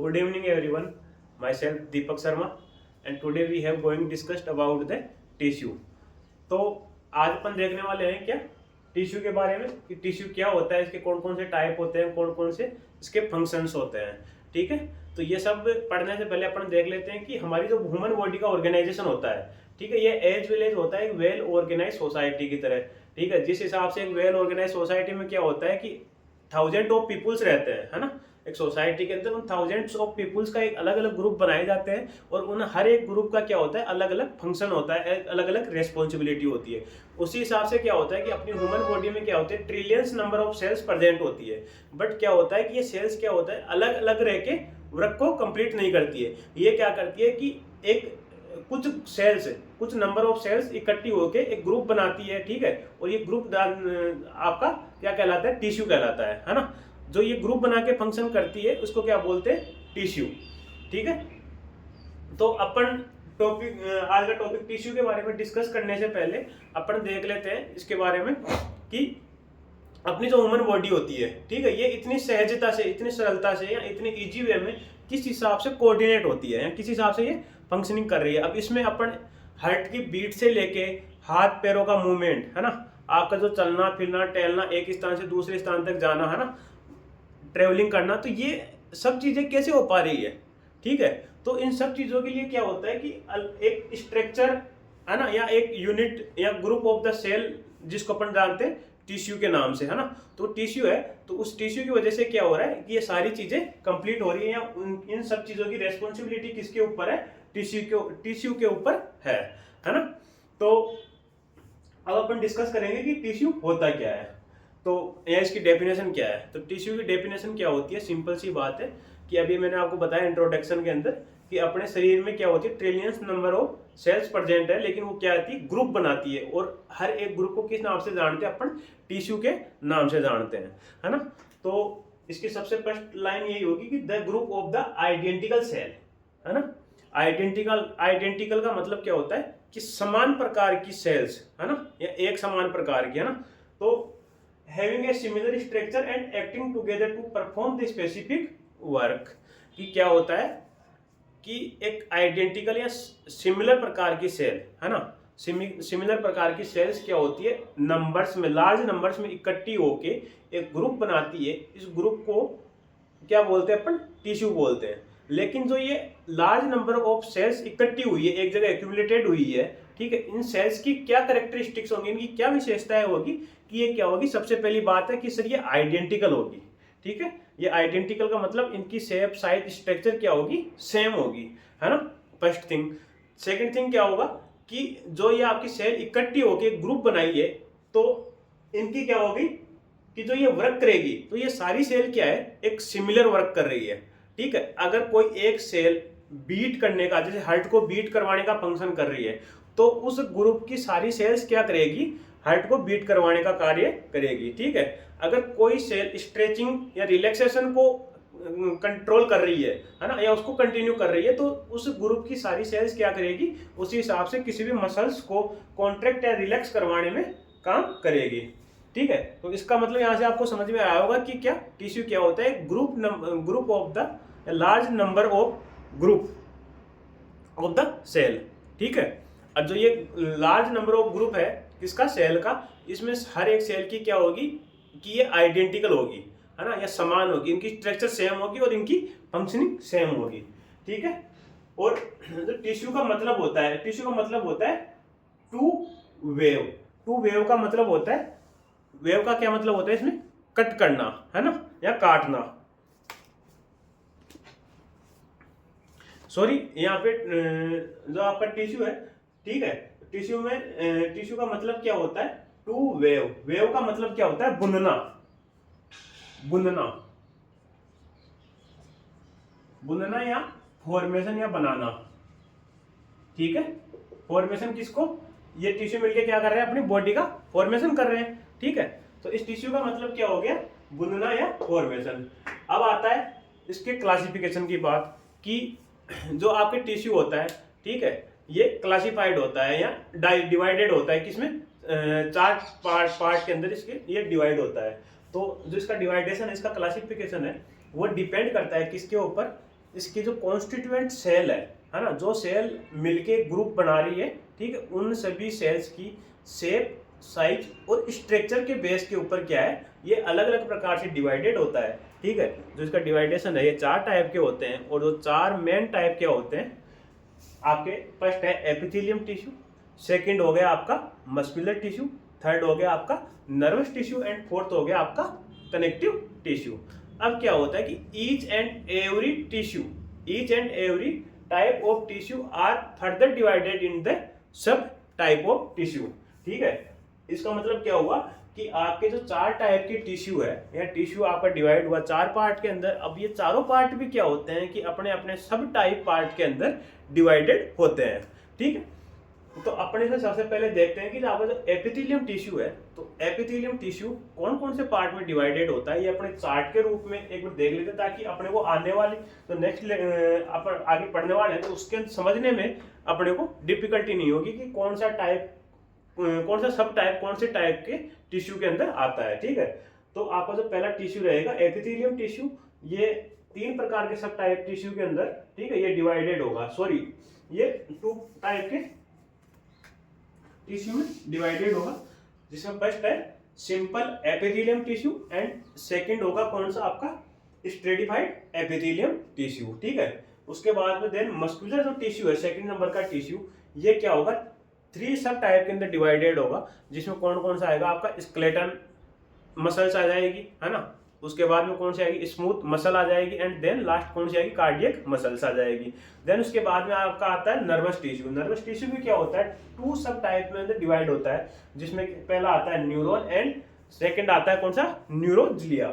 Good evening everyone. Myself Deepak Sharma and today we have going discussed about the tissue. तो आज अपन देखने वाले हैं क्या टिश्यू के बारे में कि टिश्यू क्या होता है, इसके कौन कौन से टाइप होते हैं, कौन कौन से इसके फंक्शंस होते हैं। ठीक है, तो ये सब पढ़ने से पहले अपन देख लेते हैं कि हमारी जो ह्यूमन बॉडी का ऑर्गेनाइजेशन होता है, ठीक है, ये एज वेल एज होता है एक वेल ऑर्गेनाइज सोसाइटी की तरह। ठीक है, जिस हिसाब से एक वेल ऑर्गेनाइज सोसाइटी में क्या होता है कि थाउजेंड ऑफ पीपुल्स रहते हैं, है ना। एक सोसाइटी के अंदर उन थाउजेंड्स ऑफ पीपुल्स का एक अलग अलग ग्रुप बनाए जाते हैं और उन हर एक ग्रुप का क्या होता है, अलग अलग फंक्शन होता है, अलग अलग रेस्पॉन्सिबिलिटी होती है। उसी हिसाब से क्या होता है कि अपनी ह्यूमन बॉडी में क्या होते हैं, trillions number of cells present होती है। बट क्या होता है कि ये सेल्स क्या होता है, अलग अलग रह के वर्क को कंप्लीट नहीं करती है। ये क्या करती है कि एक कुछ सेल्स, कुछ नंबर ऑफ सेल्स इकट्ठी होकर एक ग्रुप बनाती है। ठीक है, और ये ग्रुप आपका क्या कहलाता है, टिश्यू कहलाता है ना। जो ये ग्रुप बना के फंक्शन करती है उसको क्या बोलते हैं, टिश्यू। ठीक है, तो अपन टॉपिक आज का टॉपिक टिश्यू के बारे में डिस्कस करने से पहले अपन देख लेते हैं इसके बारे में कि अपनी जो ह्यूमन बॉडी होती है, ठीक है, ये इतनी सहजता से, इतनी सरलता से या इतनी इजी वे में किस हिसाब से कोऑर्डिनेट होती है या किस हिसाब से ये फंक्शनिंग कर रही है। अब इसमें अपन हार्ट की बीट से लेके हाथ पैरों का मूवमेंट, है ना, आपका जो चलना फिरना टहलना, एक स्थान से दूसरे स्थान तक जाना, है ना, ट्रेवलिंग करना, तो ये सब चीजें कैसे हो पा रही है। ठीक है, तो इन सब चीजों के लिए क्या होता है कि एक स्ट्रक्चर, है ना, या एक यूनिट या ग्रुप ऑफ द सेल जिसको अपन जानते हैं टिश्यू के नाम से, है ना। तो टिश्यू है, तो उस टिश्यू की वजह से क्या हो रहा है कि ये सारी चीजें कंप्लीट हो रही है, या इन सब चीजों की रेस्पॉन्सिबिलिटी किसके ऊपर है, टिश्यू के ऊपर है ना। तो अब अपन डिस्कस करेंगे कि टिश्यू होता क्या है, तो या इसकी डेफिनेशन क्या है। तो टिश्यू की डेफिनेशन क्या होती है, सिंपल सी बात है कि अभी मैंने आपको बताया इंट्रोडक्शन के अंदर कि अपने शरीर में क्या होती है, trillions number of cells present है, लेकिन वो क्या आती है, ग्रुप बनाती है, और हर एक ग्रुप को किस नाम से जानते हैं अपन, टिश्यू के नाम से जानते हैं, है ना। तो इसकी सबसे फर्स्ट लाइन यही होगी कि the group of the identical cell, है ना। आइडेंटिकल का मतलब क्या होता है कि समान प्रकार की सेल्स, है ना, या एक समान प्रकार की, है ना। तो having a similar structure and acting together to perform the specific work, कि क्या होता है कि एक आइडेंटिकल या सिमिलर प्रकार की सेल, है ना, सिमिलर प्रकार की सेल्स क्या होती है, नंबर्स में, लार्ज नंबर्स में इकट्ठी होके एक ग्रुप बनाती है। इस ग्रुप को क्या बोलते हैं अपन, टिश्यू बोलते हैं। लेकिन जो ये लार्ज नंबर ऑफ सेल्स इकट्ठी हुई है, एक जगह एक्यूमुलेटेड हुई है, ठीक है, इन सेल्स की क्या कैरेक्टरिस्टिक्स होंगी, इनकी क्या विशेषताएं होगी कि ये क्या होगी। सबसे पहली बात है कि सर ये आइडेंटिकल होगी। ठीक है, ये आइडेंटिकल का मतलब इनकी शेप साइज स्ट्रक्चर क्या होगी, सेम होगी, है ना, फर्स्ट थिंग। सेकंड थिंग क्या होगा कि जो ये आपकी सेल इकट्ठी होकर ग्रुप बनाई है, तो इनकी क्या होगी कि जो ये वर्क करेगी, तो ये सारी सेल क्या है, एक सिमिलर वर्क कर रही है। ठीक है, अगर कोई एक सेल बीट करने का, जैसे हार्ट को बीट करवाने का फंक्शन कर रही है, तो उस ग्रुप की सारी सेल्स क्या करेगी, हार्ट को बीट करवाने का कार्य करेगी। ठीक है, अगर कोई सेल स्ट्रेचिंग या रिलैक्सेशन को कंट्रोल कर रही है ना, या उसको कंटिन्यू कर रही है, तो उस ग्रुप की सारी सेल्स क्या करेगी, उसी हिसाब से किसी भी मसल्स को कॉन्ट्रैक्ट या रिलैक्स करवाने में काम करेगी। ठीक है, तो इसका मतलब यहां से आपको समझ में आया होगा कि क्या टिश्यू क्या होता है, group of the large number of group of the cell. ठीक है, अब जो ये लार्ज नंबर ऑफ ग्रुप है किसका, सेल का, इसमें हर एक सेल की क्या होगी कि ये आइडेंटिकल होगी, है ना, या समान होगी, इनकी स्ट्रक्चर सेम होगी और इनकी फंक्शनिंग सेम होगी। ठीक है, और जो टिश्यू का मतलब होता है, टिश्यू का मतलब होता है टू वेव। टू वेव का मतलब होता है, वेव का क्या मतलब होता है, इसमें कट करना, है ना, या काटना। सॉरी, यहाँ पे जो आपका टिश्यू है, ठीक है, टिश्यू में टिश्यू का मतलब क्या होता है, टू वेव। वेव का मतलब क्या होता है, बुनना, बुनना, बुनना या फॉर्मेशन या बनाना। ठीक है, फॉर्मेशन किसको, ये टिश्यू मिलके क्या कर रहे हैं, अपनी बॉडी का फॉर्मेशन कर रहे हैं। ठीक है, तो इस टिश्यू का मतलब क्या हो गया, बुनना या फॉर्मेशन। अब आता है इसके क्लासिफिकेशन की बात कि जो आपके टिश्यू होता है, ठीक है, ये क्लासिफाइड होता है या डिवाइडेड होता है, किसमें, चार पार्ट के अंदर इसके ये डिवाइड होता है। तो जो इसका डिवाइडेशन, इसका क्लासिफिकेशन है, वो डिपेंड करता है किसके ऊपर, इसकी जो कॉन्स्टिट्यूएंट सेल है ना, जो सेल मिलके ग्रुप बना रही है, ठीक है, उन सभी सेल्स की शेप, साइज और स्ट्रक्चर के बेस के ऊपर क्या है, ये अलग अलग प्रकार से डिवाइडेड होता है, ठीक है। जो इसका डिवाइडेशन है ये 4 टाइप के होते हैं, और जो 4 मेन टाइप के होते हैं आपके, फर्स्ट है एपिथेलियम टिश्यू, सेकंड हो गया आपका मस्कुलर टिश्यू, थर्ड हो गया आपका नर्वस टिश्यू, एंड फोर्थ हो गया आपका कनेक्टिव टिश्यू। अब क्या होता है कि each and every type of tissue are further divided in the sub type of tissue, ठीक है। इसका मतलब क्या हुआ कि आपके जो 4 टाइप के टिश्यू है, या टिश्यू आपका डिवाइड हुआ 4 पार्ट के अंदर। अब ये चारों पार्ट भी क्या होते हैं कि अपने अपने सब टाइप पार्ट के अंदर डिवाइडेड होते हैं, ठीक है। तो अपने से सबसे पहले देखते हैं कि आपका जो एपिथेलियम टिश्यू है, तो एपिथेलियम टिश्यू कौन कौन से पार्ट में डिवाइडेड होता है, ये अपने चार्ट के रूप में एक बार देख लेते हैं, ताकि अपने को आने वाली तो नेक्स्ट अपन आगे पढ़ने वाले हैं तो उसके समझने में अपने को डिफिकल्टी नहीं होगी कि कौन सा टाइप, कौन सा सब टाइप कौन से टाइप के टिश्यू के अंदर आता है, ठीक है। तो आपका जो पहला टिश्यू रहेगा एपिथेलियम टिश्यू, ये 3 प्रकार के सब टाइप टिश्यू के अंदर, ठीक है, ये डिवाइडेड होगा, सॉरी ये 2 टाइप के टिश्यू में डिवाइडेड होगा, जिसमें फर्स्ट है simple epithelium tissue and second होगा कौन सा आपका स्ट्रेटिफाइड एपिथेलियम टिश्यू, ठीक है। उसके बाद में देन मस्कुलर जो टिश्यू है सेकंड नंबर का टिश्यू, ये क्या होगा 3 सब टाइप के अंदर डिवाइडेड होगा, जिसमें कौन कौन सा आएगा आपका स्केलेटन मसल्स आ जाएगी, है ना। उसके बाद में कौन सी आएगी स्मूथ मसल आ जाएगी, एंड देन लास्ट कौन सी आएगी कार्डियक मसल्स आ जाएगी। देन उसके बाद में आपका आता है नर्वस टिश्यू। नर्वस टिश्यू भी क्या होता है 2 सब टाइप में अंदर डिवाइड होता है, जिसमें पहला आता है न्यूरॉन एंड सेकंड आता है कौन सा न्यूरोग्लिया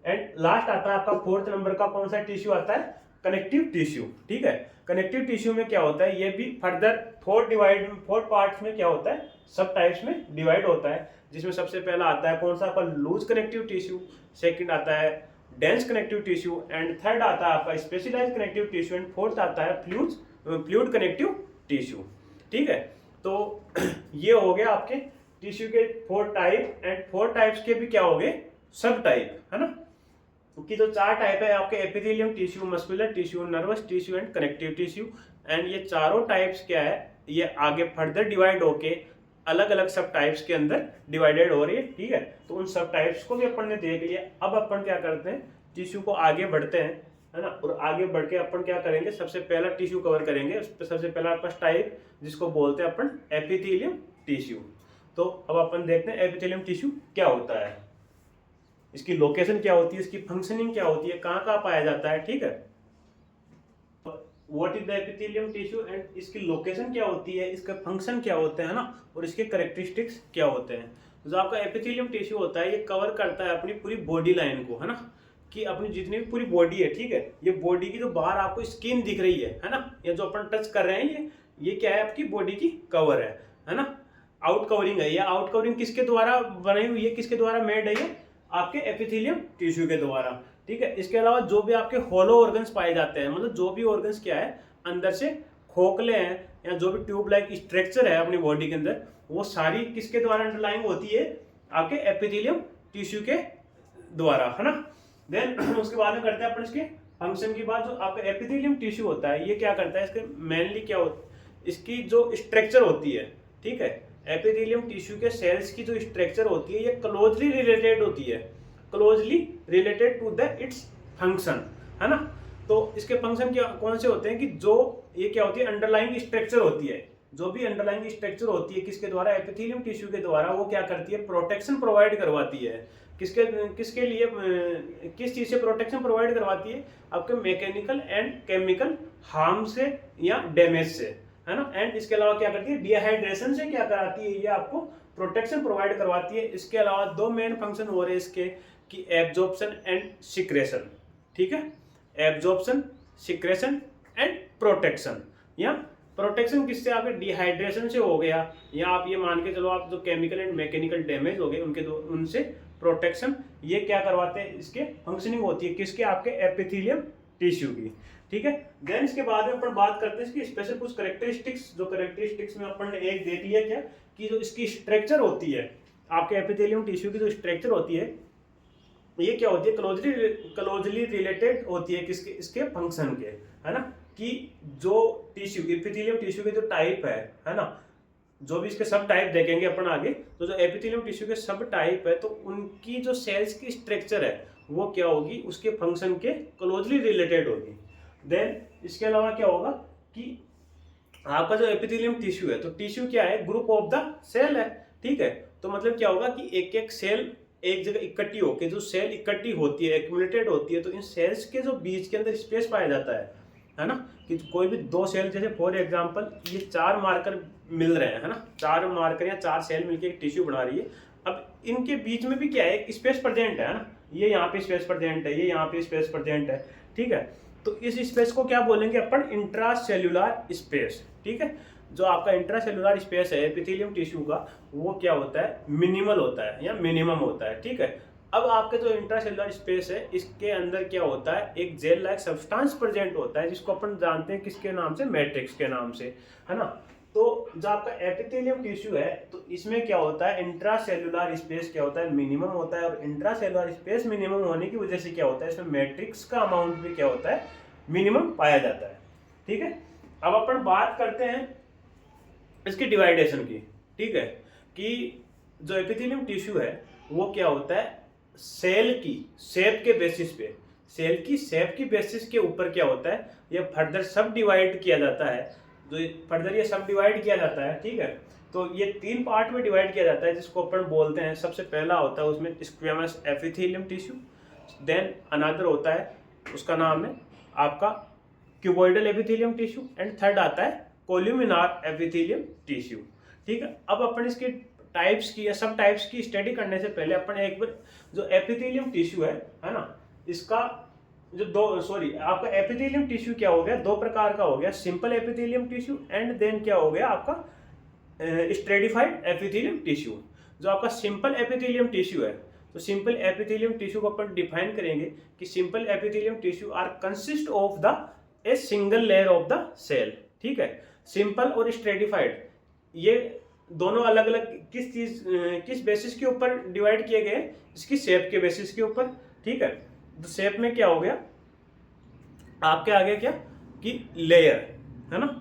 एंड लास्ट आता है आपका 4th नंबर का कौन सा टिश्यू आता है कनेक्टिव टिश्यू, ठीक है। कनेक्टिव टिश्यू में क्या होता है, ये भी फर्दर 4 पार्ट्स में क्या होता है सब टाइप्स में डिवाइड होता है, जिसमें सबसे पहला आता है कौन सा आपका लूज कनेक्टिव टिश्यू, सेकंड आता है dense connective tissue, and third आता है आपका specialised connective tissue, and fourth आता है फ्लूइड कनेक्टिव टिश्यू, ठीक है। तो ये हो गया आपके टिश्यू के 4 टाइप, एंड 4 टाइप्स के भी क्या हो गए सब टाइप, है ना। कि जो 4 टाइप है आपके epithelium tissue, muscular tissue, nervous tissue and connective tissue, and ये चारों टाइप्स क्या है ये आगे फर्दर डिवाइड होके अलग अलग सब टाइप्स के अंदर डिवाइडेड हो रही है, ठीक है। तो उन सब टाइप्स को भी अपन ने देख लिया। अब अपन क्या करते हैं टिश्यू को आगे बढ़ते हैं, है ना, और आगे बढ़ के अपन क्या करेंगे सबसे पहला टिश्यू कवर करेंगे, उस पर सबसे पहला आपका टाइप जिसको बोलते हैं अपन एपिथेलियम टिश्यू। तो अब अपन देखते हैं एपिथेलियम टिश्यू क्या होता है, इसकी लोकेशन क्या होती है, इसकी फंक्शनिंग क्या होती है, कहाँ कहाँ पाया जाता है, ठीक है। What is the epithelium tissue and इसकी लोकेशन क्या होती है, इसका फंक्शन क्या होता है ना, और इसके कैरेक्टरिस्टिक्स क्या होते हैं। जो आपका एपिथेलियम टिश्यू होता है ये कवर करता है अपनी पूरी बॉडी लाइन को, है ना, कि अपनी जितनी भी पूरी बॉडी है, ठीक है, ये बॉडी की जो बाहर आपको स्किन दिख रही है ना, ये जो अपन टच कर रहे हैं ये क्या है आपकी बॉडी की कवर है ना, आउट कवरिंग है। ये आउट कवरिंग किसके द्वारा बनाई हुई है, किसके द्वारा मेड है, ये आपके एपिथेलियम टिश्यू के द्वारा, ठीक है। इसके अलावा जो भी आपके होलो ऑर्गन्स पाए जाते हैं, मतलब जो भी ऑर्गन्स क्या है अंदर से खोखले हैं या जो भी ट्यूब लाइक स्ट्रक्चर है अपनी बॉडी के अंदर, वो सारी किसके द्वारा अंडरलाइंग होती है आपके एपिथेलियम टिश्यू के द्वारा, है ना। देन उसके बाद में करते हैं अपन इसके फंक्शन की बात। जो आपका एपिथेलियम टिश्यू होता है ये क्या करता है, इसके मेनली क्या होता है, इसकी जो स्ट्रक्चर होती है, ठीक है, एपिथेलियम टिश्यू के सेल्स की जो स्ट्रक्चर होती है ये क्लोजली रिलेटेड होती है, closely related to the its function, है ना। तो इसके फंक्शन क्या कौन से होते हैं कि जो ये क्या होती है अंडरलाइंग स्ट्रक्चर होती है, जो भी अंडरलाइंग स्ट्रक्चर होती है किसके द्वारा एपिथेलियम टिश्यू के द्वारा, वो क्या करती है प्रोटेक्शन प्रोवाइड करवाती है। किसके लिए किस चीज से प्रोटेक्शन प्रोवाइड करवाती है, आपके मैकेनिकल एंड केमिकल हार्म से या डैमेज से, है ना। एंड इसके अलावा क्या करती है डिहाइड्रेशन से क्या कराती है, ये आपको प्रोटेक्शन प्रोवाइड करवाती है। इसके अलावा 2 मेन फंक्शन हो रहे हैं इसके कि एब्जॉर्प्शन एंड सिक्रेशन, ठीक है, एब्जॉर्प्शन सिक्रेशन एंड प्रोटेक्शन। या प्रोटेक्शन किससे आपके डिहाइड्रेशन से हो गया, या आप ये मान के चलो आप जो केमिकल एंड मैकेनिकल डैमेज हो गए उनसे प्रोटेक्शन, ये क्या करवाते हैं इसके फंक्शनिंग होती है किसके आपके एपिथेलियम टिश्यू की, ठीक है। देन इसके बाद में अपन बात करते हैं इसकी स्पेशल कुछ कैरेक्टरिस्टिक्स, जो कैरेक्टरिस्टिक्स में अपन ने एक देख लिया क्या कि जो इसकी स्ट्रक्चर होती है आपके एपिथेलियम टिश्यू की जो स्ट्रक्चर होती है ये क्या होती है, क्लोजली रिलेटेड होती है किसके, इसके फंक्शन के, है ना, कि जो टिश्यू एपिथेलियम टिश्यू के जो टाइप है ना, जो भी इसके सब टाइप देखेंगे अपन आगे, तो जो एपिथेलियम टिश्यू के सब टाइप है तो उनकी जो सेल्स की स्ट्रक्चर है वो क्या होगी, उसके फंक्शन के क्लोजली रिलेटेड होगी। देन इसके अलावा क्या होगा कि आपका जो एपिथेलियम टिश्यू है, तो टिश्यू क्या है, ग्रुप ऑफ द सेल है, ठीक है। तो मतलब क्या होगा कि एक एक सेल एक जगह इकट्ठी होकर, जो सेल इकट्ठी होती है, एक्यूमुलेटेड होती है, तो इन सेल्स के जो बीच के अंदर स्पेस पाया जाता है ना, कि कोई भी दो सेल, जैसे फॉर एग्जांपल ये 4 मार्कर मिल रहे हैं, है ना, 4 मार्कर या 4 सेल मिलकर एक टिश्यू बना रही है। अब इनके बीच में भी क्या है, एक स्पेस प्रेजेंट है ना, ये यहाँ पे स्पेस प्रेजेंट है, ये यहाँ पे स्पेस प्रेजेंट है, ठीक है। तो इस स्पेस को क्या बोलेंगे अपन, इंट्रासेल्युलर स्पेस, ठीक है। जो आपका इंट्रासेल्युलर स्पेस है एपिथेलियम टिश्यू का, वो क्या होता है, मिनिमल होता है या मिनिमम होता है, ठीक है। अब आपके जो इंट्रासेल्युलर स्पेस है, इसके अंदर क्या होता है, एक जेल लाइक सब्सटेंस प्रेजेंट होता है, जिसको अपन जानते हैं किसके नाम से, मैट्रिक्स के नाम से, है ना। तो जो आपका एपिथेलियम टिश्यू है, तो इसमें क्या होता है, इंट्रासेल्युलर स्पेस क्या होता है, मिनिमम होता है, और इंट्रासेल्युलर स्पेस मिनिमम होने की वजह से क्या होता है, इसमें मैट्रिक्स का अमाउंट भी क्या होता है, मिनिमम पाया जाता है, ठीक है। अब अपन बात करते हैं इसकी डिवाइडेशन की, ठीक है, कि जो एपिथेलियम टिश्यू है वो क्या होता है, सेल की शेप के बेसिस पे, सेल की शेप की बेसिस के ऊपर क्या होता है, ये फर्दर सब डिवाइड किया जाता है, जो फर्दर ये सब डिवाइड किया जाता है, ठीक है। तो ये 3 पार्ट में डिवाइड किया जाता है, जिसको अपन बोलते हैं, सबसे पहला होता है उसमें squamous epithelium tissue, then another होता है उसका नाम है आपका cuboidal epithelium tissue, and third आता है कोल्यूमिनार एपिथेलियम टिश्यू, ठीक है। अब अपन इसके टाइप्स की या सब टाइप्स की स्टडी करने से पहले अपन एक बार जो एपिथेलियम टिश्यू है ना, इसका जो आपका एपिथेलियम टिश्यू क्या हो गया, 2 प्रकार का हो गया, simple epithelium tissue and then क्या हो गया आपका स्ट्रेटिफाइड एपिथेलियम टिश्यू। जो आपका सिंपल एपिथेलियम टिश्यू है, तो सिंपल एपिथेलियम टिश्यू को अपन डिफाइन करेंगे कि simple epithelium tissue are consist of the a single layer of the cell, ठीक है। सिंपल और स्ट्रेटिफाइड ये दोनों अलग अलग किस बेसिस के ऊपर डिवाइड किए गए, इसकी शेप के बेसिस के ऊपर, ठीक है। तो शेप में क्या हो गया आपके आगे क्या कि लेयर, है ना।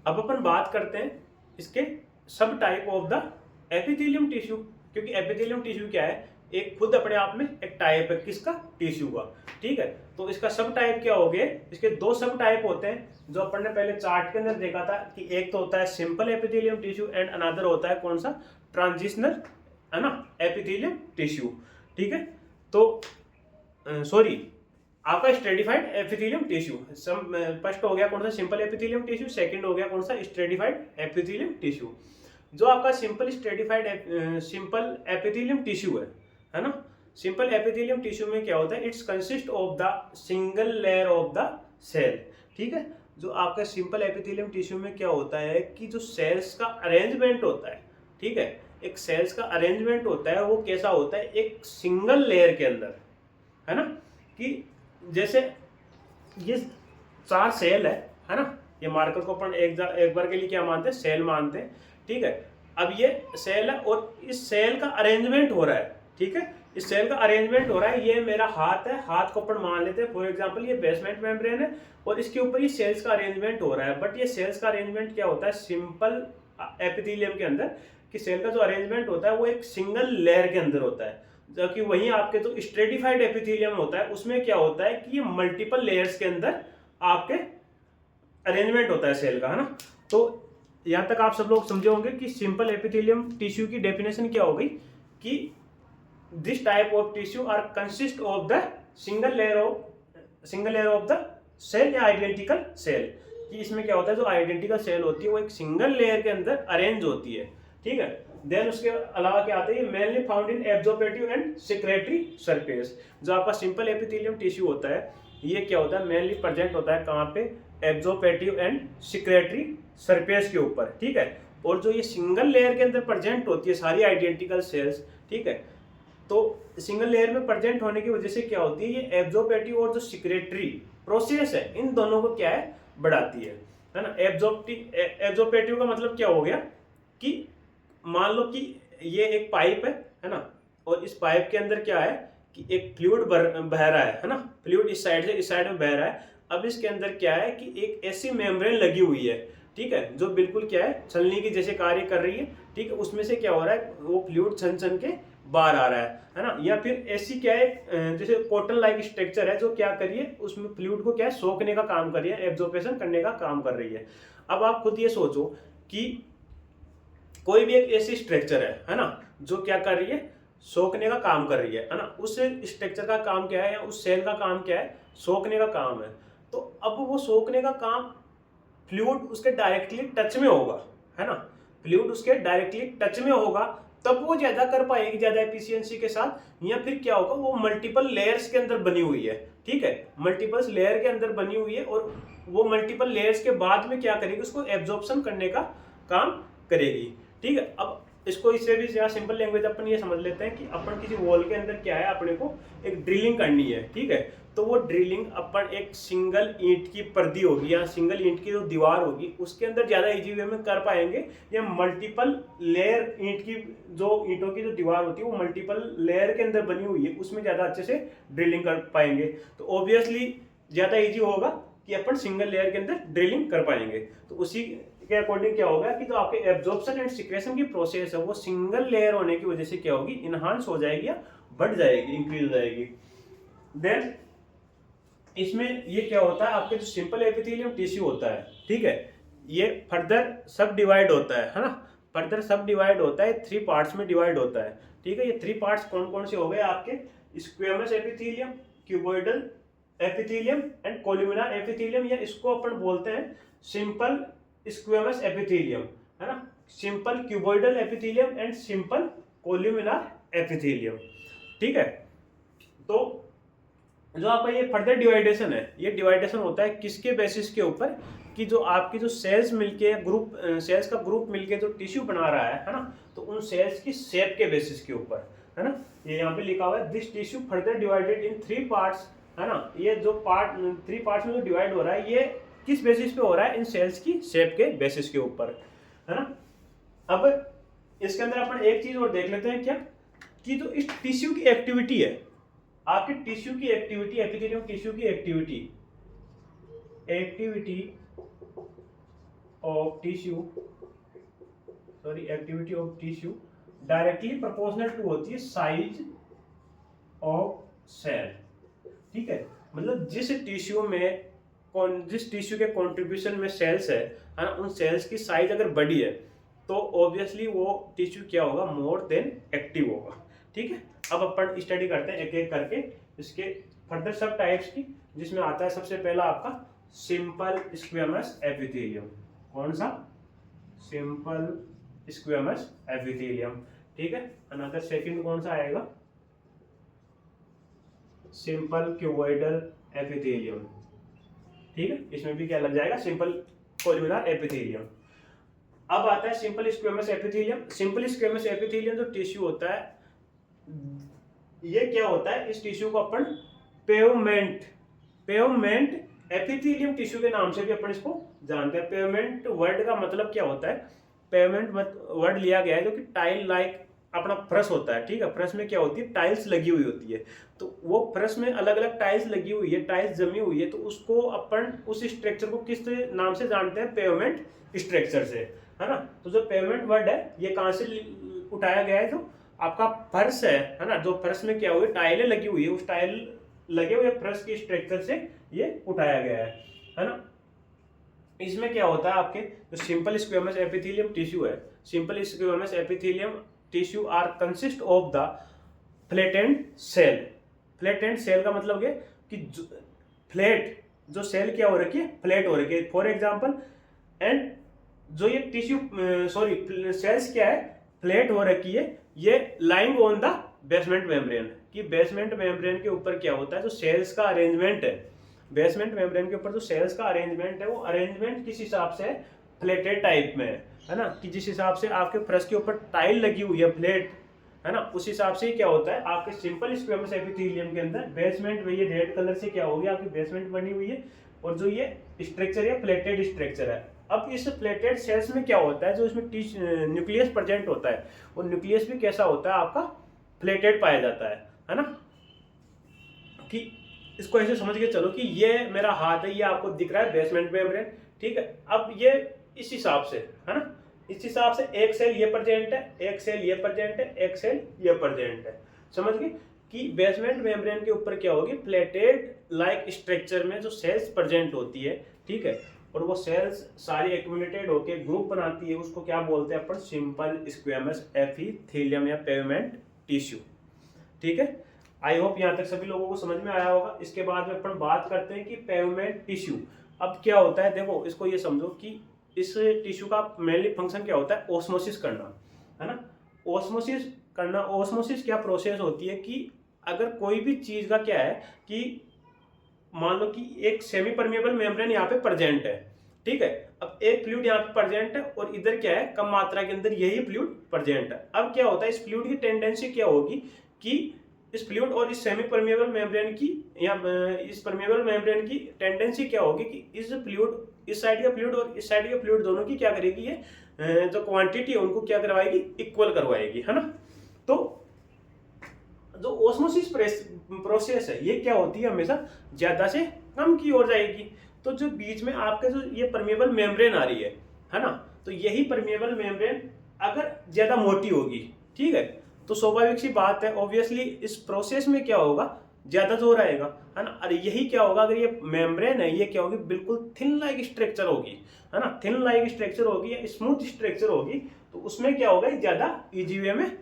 अब अपन बात करते हैं इसके सब type of the epithelium tissue, क्योंकि एपिथेलियम टिश्यू क्या है, एक खुद अपने आप में एक टाइप है किसका, टिश्यू का, ठीक है। तो इसका सब टाइप क्या हो गए, इसके 2 सब टाइप होते हैं, जो अपन ने पहले चार्ट के अंदर देखा था कि एक तो होता है simple epithelium tissue and another होता है कौन सा, ट्रांजिशनल, है ना, एपिथेलियम टिश्यू, ठीक है। तो आपका स्ट्रेटिफाइड एपिथेलियम टिश्यू, फर्स्ट हो गया कौन सा, सिंपल एपिथेलियम टिश्यू, सेकंड हो गया कौन सा, स्ट्रेटिफाइड एपिथेलियम टिश्यू। जो आपका सिंपल एपिथेलियम टिश्यू है ना, सिंपल एपिथेलियम टिश्यू में क्या होता है, it's consist of the single layer of the cell, ठीक है। जो आपका सिंपल एपिथेलियम टिश्यू में क्या होता है कि जो सेल्स का अरेंजमेंट होता है, ठीक है, एक सेल्स का अरेंजमेंट होता है, वो कैसा होता है, एक सिंगल लेयर के अंदर, है ना, कि जैसे ये 4 सेल है ना, ये मार्कर को अपन एक बार के लिए क्या मानते हैं, सेल मानते हैं, ठीक है। अब ये सेल है और इस सेल का अरेंजमेंट हो रहा है, ठीक है, इस सेल का अरेंजमेंट हो रहा है, ये मेरा हाथ है, हाथ को अपन मान लेते हैं फॉर एग्जांपल, ये बेसमेंट मेम्ब्रेन है और इसके ऊपर ये सेल्स का अरेंजमेंट हो रहा है। बट ये सेल्स का अरेंजमेंट क्या होता है सिंपल एपिथेलियम के अंदर, कि सेल का जो अरेंजमेंट होता है वो एक सिंगल लेयर के अंदर होता है, जबकि वहीं आपके जो स्ट्रेटिफाइड एपिथेलियम होता है उसमें क्या होता है कि ये मल्टीपल लेयर्स के अंदर आपके अरेंजमेंट होता है सेल का, है ना। तो यहाँ तक आप सब लोग समझे होंगे कि सिंपल एपिथेलियम टिश्यू की डेफिनेशन क्या हो गई कि this type of tissue are consist of the single layer of the cell या आइडेंटिकल सेल, कि इसमें क्या होता है, जो आइडेंटिकल सेल होती है वो एक सिंगल लेयर के अंदर अरेंज होती है, ठीक है। देन उसके अलावा क्या आता है, ये mainly found in absorptive and secretory surface. जो आपका सिंपल एपिथेलियम टिश्यू होता है ये क्या होता है, मेनली प्रेजेंट होता है कहाँ पे, एब्जॉर्प्टिव एंड सिक्रेटरी सरफेस के ऊपर, ठीक है। और जो ये सिंगल लेयर के अंदर प्रेजेंट होती है सारी आइडेंटिकल सेल्स, ठीक है, तो सिंगल लेयर में प्रेजेंट होने की वजह से क्या होती है, ये एब्जॉर्प्टिव और जो सिक्रेटरी प्रोसेस है इन दोनों को क्या है, बढ़ाती है ना। एब्जॉर्प्टिव का मतलब क्या हो गया कि मान लो कि ये एक पाइप है ना, और इस पाइप के अंदर क्या है कि एक फ्लूइड बह रहा है ना, फ्लूइड इस साइड से इस साइड में बह रहा है। अब इसके अंदर क्या है कि एक ऐसी मेम्ब्रेन लगी हुई है, ठीक है, जो बिल्कुल क्या है छलनी की जैसे कार्य कर रही है, ठीक है, उसमें से क्या हो रहा है वो फ्लूइड छन छन के बाहर आ रहा है ना। या फिर ऐसी क्या है जैसे कॉटन लाइक स्ट्रक्चर है जो क्या करिए उसमें फ्लूइड को क्या है सोखने का काम कर रही है, एब्जॉर्प्शन करने का काम कर रही है। अब आप खुद ये सोचो कि कोई भी एक ऐसी स्ट्रक्चर है ना, जो क्या कर रही है, सोखने का काम कर रही है ना। उस स्ट्रक्चर का काम क्या है या उस सेल का काम क्या है, सोखने का काम है। तो अब वो सोखने का काम फ्लूइड उसके डायरेक्टली टच में होगा, है ना, फ्लूइड उसके डायरेक्टली टच में होगा तब वो ज्यादा कर पाएगी, ज्यादा एफिशिएंसी के साथ। या फिर क्या होगा, वो मल्टीपल लेयर्स के अंदर बनी हुई है, ठीक है, मल्टीपल लेयर के अंदर बनी हुई है, और वो मल्टीपल लेयर्स के बाद में क्या करेगी, उसको एब्जॉर्प्शन करने का काम करेगी, ठीक है। अब इसको इससे भी ज्यादा सिंपल लैंग्वेज अपन ये समझ लेते हैं कि अपन किसी वॉल के अंदर क्या है, अपने को एक ड्रिलिंग करनी है, ठीक है, तो वो ड्रिलिंग अपन एक सिंगल ईंट की पर्दी होगी या सिंगल ईंट की जो दीवार होगी उसके अंदर ज्यादा इजी वे में कर पाएंगे, या मल्टीपल लेयर ईंट की जो ईंटों की जो दीवार होती है वो मल्टीपल लेयर के अंदर बनी हुई है उसमें ज्यादा अच्छे से ड्रिलिंग कर पाएंगे। तो ऑब्वियसली ज्यादा इजी होगा कि अपन सिंगल लेयर के अंदर ड्रिलिंग कर पाएंगे। तो उसी के अकॉर्डिंग क्या होगा कि जो आपके एब्जॉर्प्शन एंड सिक्रेशन की प्रोसेस है वो सिंगल लेयर होने की वजह से क्या होगी, इनहांस हो जाएगी या बढ़ जाएगी, इंक्रीज हो जाएगी। देन इसमें ये क्या होता है, आपके जो सिंपल एपिथेलियम टिश्यू होता है, ठीक है, ये फर्दर सब डिवाइड होता है ना, फर्दर सब डिवाइड होता है, 3 पार्ट्स में डिवाइड होता है, ठीक है। ये 3 पार्ट्स कौन कौन से हो गए आपके, squamous epithelium, cuboidal epithelium and columnar epithelium, या इसको अपन बोलते हैं सिंपल स्क्वेमस एपिथेलियम, है ना, simple cuboidal epithelium and simple columnar epithelium, ठीक है। तो जो आपका ये फर्दर डिवाइडेशन है, ये डिवाइडेशन होता है किसके बेसिस के ऊपर, कि जो आपकी जो सेल्स मिलके ग्रुप सेल्स का ग्रुप मिलके जो टिश्यू बना रहा है ना, तो उन सेल्स की शेप के बेसिस के ऊपर, है ना। ये यहाँ पे लिखा हुआ है this tissue further divided in 3 parts, है ना। ये जो पार्ट 3 पार्ट्स में जो डिवाइड हो रहा है ये किस बेसिस पे हो रहा है, इन सेल्स की शेप के बेसिस के ऊपर, है ना। अब इसके अंदर अपन एक चीज और देख लेते हैं क्या, कि जो इस टिश्यू की एक्टिविटी है, आपके टिश्यू की एक्टिविटी, एपिथेलियम टिश्यू की activity of tissue, sorry activity of tissue directly proportional to होती है साइज ऑफ सेल, ठीक है। मतलब जिस टिश्यू के कंट्रीब्यूशन में सेल्स है ना, उन सेल्स की साइज अगर बड़ी है तो ऑब्वियसली वो टिश्यू क्या होगा, मोर देन एक्टिव होगा, ठीक है। अब अपन स्टडी करते हैं एक एक करके इसके फर्दर सब टाइप्स की, जिसमें आता है सबसे पहला आपका सिंपल स्क्वेमस एपिथेलियम। कौन सा, सिंपल स्क्वेमस एपिथेलियम, ठीक है। अनदर सेकंड कौन सा आएगा, सिंपल क्यूबॉइडल एपिथेलियम, ठीक है, इसमें भी क्या लग जाएगा, सिंपल कोलुमिनार एपिथेलियम। अब आता है simple squamous epithelium. Simple squamous epithelium जो टिश्यू होता है, ये क्या होता है, इस टिश्यू को अपन पेवमेंट एपिथेलियम टिश्यू के नाम से भी अपन इसको जानते हैं। पेवमेंट वर्ड का मतलब क्या होता है, पेवमेंट वर्ड लिया गया है जो कि टाइल लाइक अपना फर्श होता है, ठीक है, फर्श में क्या होती है, टाइल्स लगी हुई होती है, तो वो फर्श में अलग अलग टाइल्स लगी हुई है, टाइल्स जमी हुई है, तो उसको अपन उस स्ट्रक्चर को किस नाम से जानते हैं, पेवमेंट स्ट्रक्चर से, है ना। तो जो पेवमेंट वर्ड है ये कहाँ से उठाया गया है, जो आपका फर्श है ना, जो फर्श में क्या हुआ टाइलें लगी हुई है, उस टाइल लगे हुए फर्श की स्ट्रक्चर से ये उठाया गया है ना। इसमें क्या होता है, आपके जो सिंपल स्क्वेमस एपिथेलियम टिश्यू है, simple squamous epithelium tissue are consist of the flattened cell. Flattened cell का मतलब ये कि फ्लैट जो सेल क्या हो रखी है, फ्लैट हो रखी है, फॉर एग्जांपल। एंड जो ये टिश्यू सॉरी सेल्स क्या है, फ्लैट हो रखी है, ये lying on the basement membrane, कि बेसमेंट मेम्ब्रेन के ऊपर क्या होता है, जो सेल्स का अरेंजमेंट है, बेसमेंट मेम्ब्रेन के ऊपर जो सेल्स का अरेंजमेंट है, वो अरेंजमेंट किस हिसाब से है, फ्लैटेड टाइप में है। है ना, कि जिस हिसाब से आपके फर्श के ऊपर टाइल लगी हुई है, प्लेट, है ना, उस हिसाब से क्या होता है आपके सिंपल स्क्वेमस एपिथेलियम के अंदर बेसमेंट में ये रेड कलर से क्या होगी आपकी बेसमेंट बनी हुई है, और जो ये स्ट्रक्चर है प्लेटेड स्ट्रक्चर है। अब इस प्लेटेड सेल्स में क्या होता है, जो इसमें न्यूक्लियस प्रेजेंट होता है, और न्यूक्लियस भी कैसा होता है आपका प्लेटेड पाया जाता है ना, कि इसको ऐसे समझ के चलो कि ये मेरा हाथ है, ये आपको दिख रहा है बेसमेंट मेम्ब्रेन, ठीक है। अब ये इस हिसाब से, है ना, इस हिसाब से एक सेल ये प्रेजेंट है, एक सेल ये प्रेजेंट है, एक सेल ये प्रेजेंट है, समझ गए कि बेसमेंट मेम्ब्रेन के ऊपर क्या होगी, प्लेटेड लाइक स्ट्रक्चर में जो सेल्स प्रेजेंट होती है, ठीक है, और वो सेल्स सारी एक्यूमुलेटेड होकर ग्रुप बनाती है, उसको क्या बोलते हैं अपन, सिंपल स्क्वेमस एपिथेलियम या पेवमेंट टिश्यू, ठीक है। आई होप यहाँ तक सभी लोगों को समझ में आया होगा। इसके बाद में अपन बात करते हैं कि पेवमेंट टिश्यू अब क्या होता है। देखो इसको ये समझो कि इस टिश्यू का मेनली फंक्शन क्या होता है, ओस्मोसिस करना, है ना। ओस्मोसिस करना, ओस्मोसिस क्या प्रोसेस होती है कि अगर कोई भी चीज का क्या है कि मान लो कि एक सेमी परमेबल मेम्ब्रेन यहाँ पे प्रेजेंट है, ठीक है। अब एक फ्लूइड यहाँ पे प्रेजेंट है और इधर क्या है, कम मात्रा के अंदर यही फ्लूइड प्रेजेंट है। अब क्या होता है, इस फ्लूइड की टेंडेंसी क्या होगी कि इस फ्लूइड और इस सेमी परमेबल मेम्ब्रेन की या इस परमेबल मेम्ब्रेन की टेंडेंसी क्या होगी कि इस फ्लूइड, इस साइड का फ्लूइड और इस साइड के फ्लूइड दोनों की क्या करेगी, ये जो क्वांटिटी है उनको क्या करवाएगी, इक्वल करवाएगी, है ना। तो जो ओस्मोसिस प्रोसेस है ये क्या होती है, हमेशा ज्यादा से कम की ओर जाएगी। तो जो बीच में आपके जो ये परमेबल मेम्ब्रेन आ रही है ना, तो यही परमेबल मेम्ब्रेन अगर ज्यादा मोटी होगी, ठीक है, तो स्वाभाविक सी बात है, ऑब्वियसली इस प्रोसेस में क्या होगा, ज्यादा जोर आएगा, है ना। अरे यही क्या होगा, अगर ये मेम्ब्रेन है ये क्या होगी, बिल्कुल थिन लाइक स्ट्रक्चर होगी, है ना, थिन लाइक स्ट्रक्चर होगी या स्मूथ स्ट्रक्चर होगी, तो उसमें क्या होगा, ज्यादा इजी वे में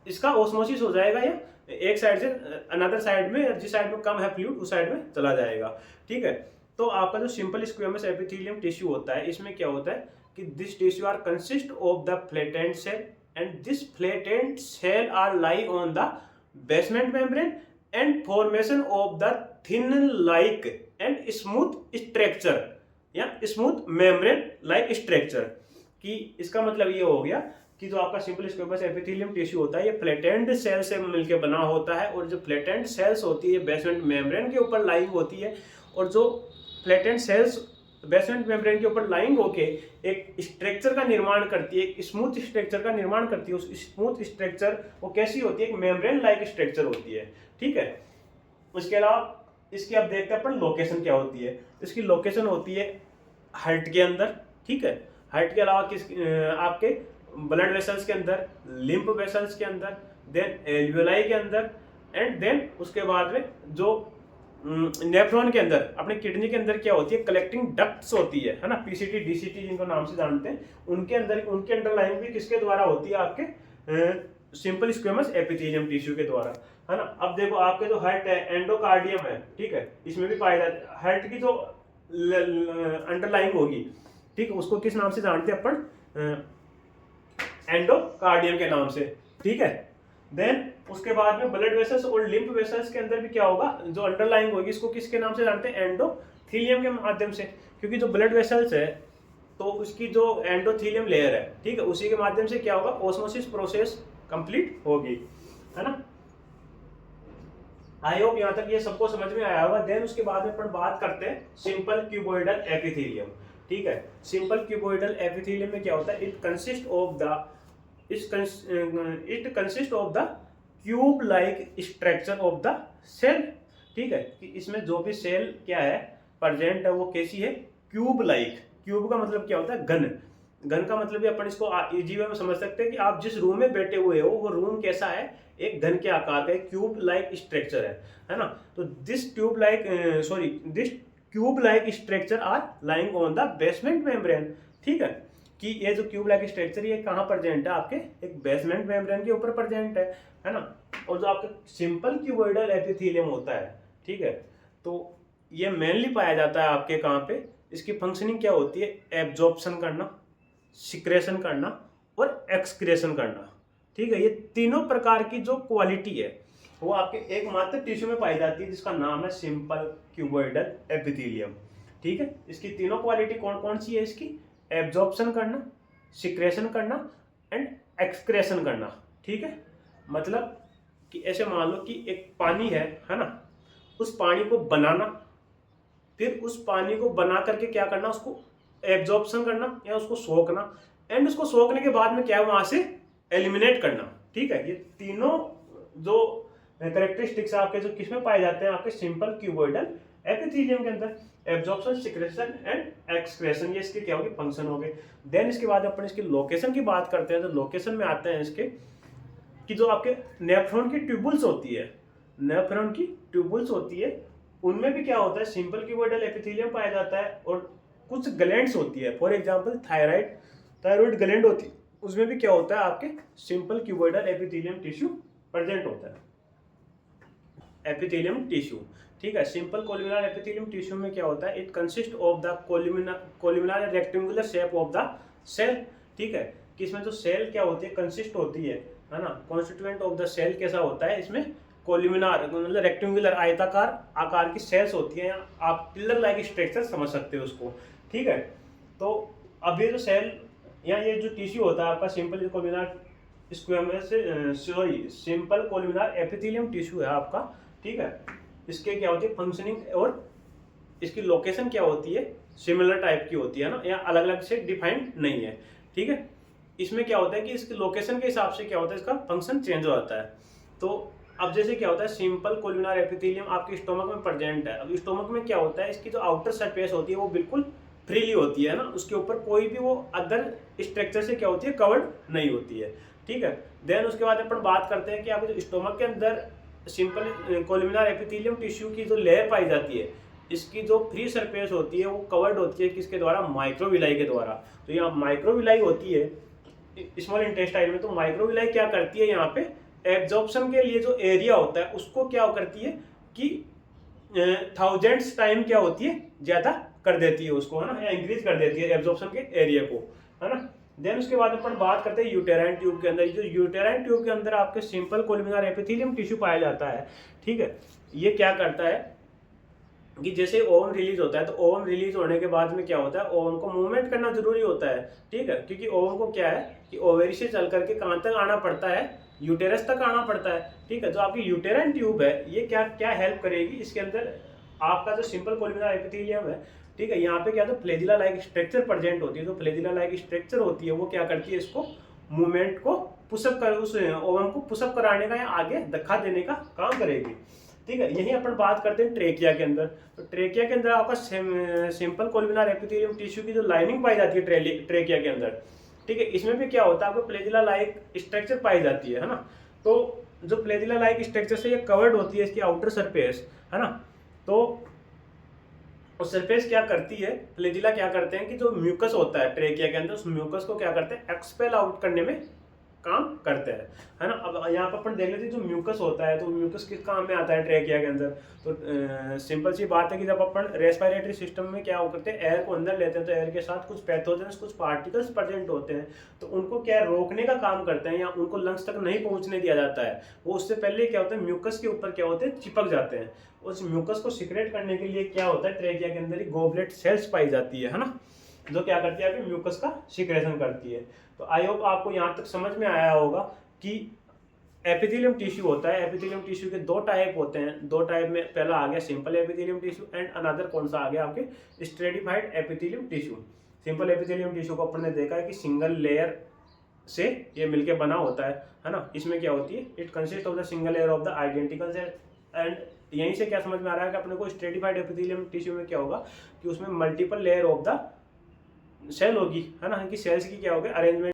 इसका ओस्मोसिस हो जाएगा, या एक साइड से अनदर साइड में, जिस साइड में कम है फ्लूइड उस साइड में चला जाएगा, ठीक है। तो आपका जो सिंपल स्क्वेमस एपिथेलियम टिश्यू होता है, इसमें क्या होता है कि this tissue are consist of the flattened cell and this flattened cell are lie on the basement membrane and formation of the thin like and smooth structure या smooth membrane like structure. कि इसका मतलब ये हो गया कि जो आपका सिंपल स्क्वेमस एपिथेलियम टिश्यू होता है ये फ्लैटेंड सेल से मिलकर बना होता है, और जो फ्लैटेंड सेल्स होती है बेसमेंट मेम्ब्रेन के ऊपर लाइंग होती है, और जो फ्लैटेंड सेल्स बेसमेंट मेम्ब्रेन के ऊपर लाइंग होके एक स्ट्रक्चर का निर्माण करती है, एक स्मूथ स्ट्रक्चर का निर्माण करती है। उस स्मूथ स्ट्रक्चर वो कैसी होती है, एक मेम्ब्रेन लाइक स्ट्रक्चर होती है, ठीक है। उसके अलावा इसकी अब देखते हैं अपन लोकेशन क्या होती है। इसकी लोकेशन होती है हार्ट के अंदर, ठीक है। हार्ट के अलावा किस आपके ब्लड वेसल्स के अंदर, लिम्फ वेसल्स के अंदर, देन एल्वियोलाई के अंदर, एंड देन उसके बाद में जो नेफ्रॉन के अंदर, अपने किडनी के अंदर क्या होती है, कलेक्टिंग डक्ट्स होती है ना, पीसीटी डीसीटी जिनको नाम से जानते हैं, उनके अंदर, उनके अंडरलाइन भी किसके द्वारा होती है, आपके सिंपल स्क्वेमस एपिथेलियम टिश्यू के द्वारा, है ना। अब देखो आपके जो हार्ट है, एंडोकार्डियम है, ठीक है, इसमें भी पाया जाता है। हार्ट की जो अंडरलाइन होगी, ठीक है, उसको किस नाम से जानते हैं अपन, एंडोकार्डियम के नाम से, ठीक है। देन उसके बाद में ब्लड वेसल्स और लिम्फ वेसल्स के अंदर भी क्या होगा, जो अंडरलाइंग होगी, इसको किसके नाम से जानते हैं, एंडोथीलियम के माध्यम से, क्योंकि जो ब्लड वेसल्स है तो उसकी जो एंडोथीलियम लेयर है, ठीक है, उसी के माध्यम से क्या होगा, ओस्मोसिस प्रोसेस कंप्लीट होगी, है ना। आई होप यहाँ तक ये सबको समझ में आया होगा। देन उसके बाद में अपन बात करते हैं सिंपल क्यूबोइडल एपिथेलियम, ठीक है। सिंपल क्यूबोइडल एपिथेलियम में क्या होता है, it consist of the cube like structure of the cell, ठीक है, कि इसमें जो भी सेल क्या है प्रेजेंट है वो कैसी है, क्यूब लाइक। क्यूब का मतलब क्या होता है, घन। घन का मतलब भी अपन इसको इजी वे में समझ सकते हैं कि आप जिस रूम में बैठे हुए हो वो रूम कैसा है, एक घन के आकार का, क्यूब लाइक स्ट्रक्चर है ना। तो this cube like structure are lying on the basement membrane, ठीक है, कि ये जो क्यूब लाइक स्ट्रक्चर ये कहाँ प्रेजेंट है, आपके एक बेसमेंट मेम्ब्रेन के ऊपर प्रेजेंट है ना। और जो आपका सिंपल क्यूबोइडल एपिथेलियम होता है, ठीक है, तो ये मेनली पाया जाता है आपके कहाँ पे, इसकी फंक्शनिंग क्या होती है, एब्जॉर्प्शन करना, सिक्रेशन करना और एक्सक्रेशन करना, ठीक है। ये तीनों प्रकार की जो क्वालिटी है वो आपके एकमात्र टिश्यू में पाई जाती है जिसका नाम है सिंपल क्यूबोइडल एपिथेलियम, ठीक है। इसकी तीनों क्वालिटी कौन कौन सी है, इसकी एब्जॉर्प्शन करना, सिक्रेशन करना एंड एक्सक्रेशन करना। ठीक है, मतलब कि ऐसे मान लो कि एक पानी है ना, उस पानी को बनाना, फिर उस पानी को बना करके क्या करना, उसको एब्जॉर्प्शन करना या उसको सोखना, एंड उसको सोखने के बाद में क्या है वहां से एलिमिनेट करना। ठीक है, ये तीनों जो कैरेक्टरिस्टिक्स आपके जो किसमें पाए जाते हैं, आपके सिंपल क्यूबॉइडल एपिथेलियम के अंदर, एब्जॉर्प्शन, सिक्रेशन एंड एक्सक्रेशन, ये इसके क्या होगी, फंक्शन हो गए। देन इसके बाद अपन इसकी लोकेशन की बात करते हैं, तो लोकेशन में आते हैं इसके कि जो आपके नेफ्रॉन की ट्यूबुल्स होती है, नेफ्रॉन की ट्यूबुल्स होती है, उनमें भी क्या होता है, सिंपल क्यूबॉइडल एपिथेलियम पाया जाता है, और कुछ ग्लैंड्स होती है, फॉर एग्जांपल थायराइड ग्लैंड होती है, उसमें भी क्या होता है, आपके simple cuboidal epithelium tissue present होता है, एपिथेलियम टिश्यू। ठीक है, सिंपल कोलुमिनर एपिथेलियम टिश्यू में क्या होता है, it consist of the columnar rectangular shape of the cell. ठीक है, कि इसमें जो सेल क्या होती है, कंसिस्ट होती है ना, कॉन्स्टिट्यूएंट ऑफ द सेल कैसा होता है, इसमें कोलुमिनर मतलब रेक्टेंगुलर आयताकार आकार की सेल्स होती हैं, आप पिलर लाइक स्ट्रक्चर समझ सकते हो उसको। ठीक है, तो अब ये जो सेल या ये जो टिश्यू होता है आपका simple columnar squamous sorry simple columnar epithelium tissue है आपका। ठीक है, इसके क्या होती है फंक्शनिंग, और इसकी लोकेशन क्या होती है, सिमिलर टाइप की होती है ना, या अलग अलग से डिफाइंड नहीं है। ठीक है, इसमें क्या होता है कि इसकी लोकेशन के हिसाब से क्या होता है, इसका फंक्शन चेंज हो जाता है। तो अब जैसे क्या होता है, सिंपल कोलुमिनर एपिथेलियम आपके स्टोमक में प्रेजेंट है। अब स्टोमक में क्या होता है, इसकी जो आउटर सरफेस होती है वो बिल्कुल फ्रीली होती है ना, उसके ऊपर कोई भी वो अदर स्ट्रक्चर से क्या होती है, कवर्ड नहीं होती है। ठीक है, देन उसके बाद अपन बात करते हैं कि आपके जो स्टोमक के अंदर सिंपल कोलुमिनर एपिथेलियम टिश्यू की जो लेयर पाई जाती है, इसकी जो फ्री सरफेस होती है वो कवर्ड होती है किसके द्वारा, माइक्रोविलाई के द्वारा। तो यहाँ माइक्रोविलाई होती है स्मॉल इंटेस्टाइन में, तो माइक्रोविलाई क्या करती है, यहाँ पे एब्जॉर्प्शन के लिए जो एरिया होता है उसको क्या करती है कि थाउजेंड्स टाइम क्या होती है, ज्यादा कर देती है उसको, है ना, या इंक्रीज कर देती है एब्जॉर्प्शन के एरिया को, है ना। देन उसके बाद अपन बात करते हैं यूटेराइन ट्यूब के अंदर। जो यूटेराइन ट्यूब के अंदर आपके सिंपल कोलुमिनर एपिथेलियम टिश्यू पाया जाता है। ठीक है, ये क्या करता है कि जैसे ओवम रिलीज होता है, तो ओवम रिलीज होने के बाद में क्या होता है, ओवम को मूवमेंट करना जरूरी होता है। ठीक है, क्योंकि ओवम को क्या है कि ओवेरी से चल करके कहाँ तक आना पड़ता है, यूटेरस तक आना पड़ता है। ठीक है, जो आपकी यूटेराइन ट्यूब है ये क्या क्या हेल्प करेगी, इसके अंदर आपका जो सिंपल कोलुमिनर एपिथेलियम है, ठीक है, यहाँ पे क्या तो फ्लैजिला लाइक स्ट्रक्चर प्रेजेंट होती है। जो फ्लैजिला लाइक स्ट्रक्चर होती है वो क्या करती है, इसको मूवमेंट को पुशअप कर, उस ओवम को पुशअप कराने का या आगे धक्का देने का काम करेगी। ठीक है, यही अपन बात करते हैं ट्रेकिया के अंदर। तो ट्रेकिया के अंदर आपका सिंपल कोलुमिनर एपिथेलियम टिश्यू की जो लाइनिंग पाई जाती है ट्रेकिया के अंदर, ठीक है, इसमें भी क्या होता है, आपको फ्लैजिला लाइक स्ट्रक्चर पाई जाती है ना। तो जो फ्लैजिला लाइक स्ट्रक्चर से ये कवर्ड होती है इसकी आउटर सरफेस, है ना। तो उस सरफेस क्या करती है, फ्लैजिला क्या करते हैं कि जो म्यूकस होता है ट्रेकिया के अंदर, उस म्यूकस को क्या करते हैं, एक्सपेल आउट करने में काम करते हैं, है ना। अब यहाँ पर अपन देख लेते हैं जो म्यूकस होता है, तो म्यूकस किस काम में आता है ट्रेकिया के अंदर। तो सिंपल सी बात है कि जब अपन रेस्पिरेटरी सिस्टम में क्या करते हैं, एयर को अंदर लेते हैं, तो एयर के साथ कुछ पैथोजेंस, कुछ पार्टिकल्स प्रेजेंट होते हैं, तो उनको क्या रोकने का काम करते हैं, या उनको लंग्स तक नहीं पहुंचने दिया जाता है। वो उससे पहले क्या होता है, म्यूकस के ऊपर क्या होते हैं, चिपक जाते हैं। उस म्यूकस को सिक्रेट करने के लिए क्या होता है, ट्रेकिया के अंदर ही गोबलेट सेल्स पाई जाती है ना, जो क्या करती है, म्यूकस का सिक्रेशन करती है। तो आई होप आपको यहाँ तक समझ में आया होगा कि एपिथेलियम टिश्यू होता है। एपिथेलियम टिश्यू के दो टाइप होते हैं। दो टाइप में पहला आ गया simple epithelium tissue, and another कौन सा आ गया, आपके stratified epithelium tissue. Simple epithelium tissue को अपन ने देखा है कि सिंगल लेयर से ये मिलके बना होता है ना। इसमें क्या होती है, it consist of the single layer of the identical cell. And यहीं से क्या समझ में आ रहा है कि अपने को स्ट्रेटिफाइड एपिथेलियम टिश्यू में क्या होगा कि उसमें multiple layer of the cell होगी, है ना, कि सेल्स की क्या होगी अरेंजमेंट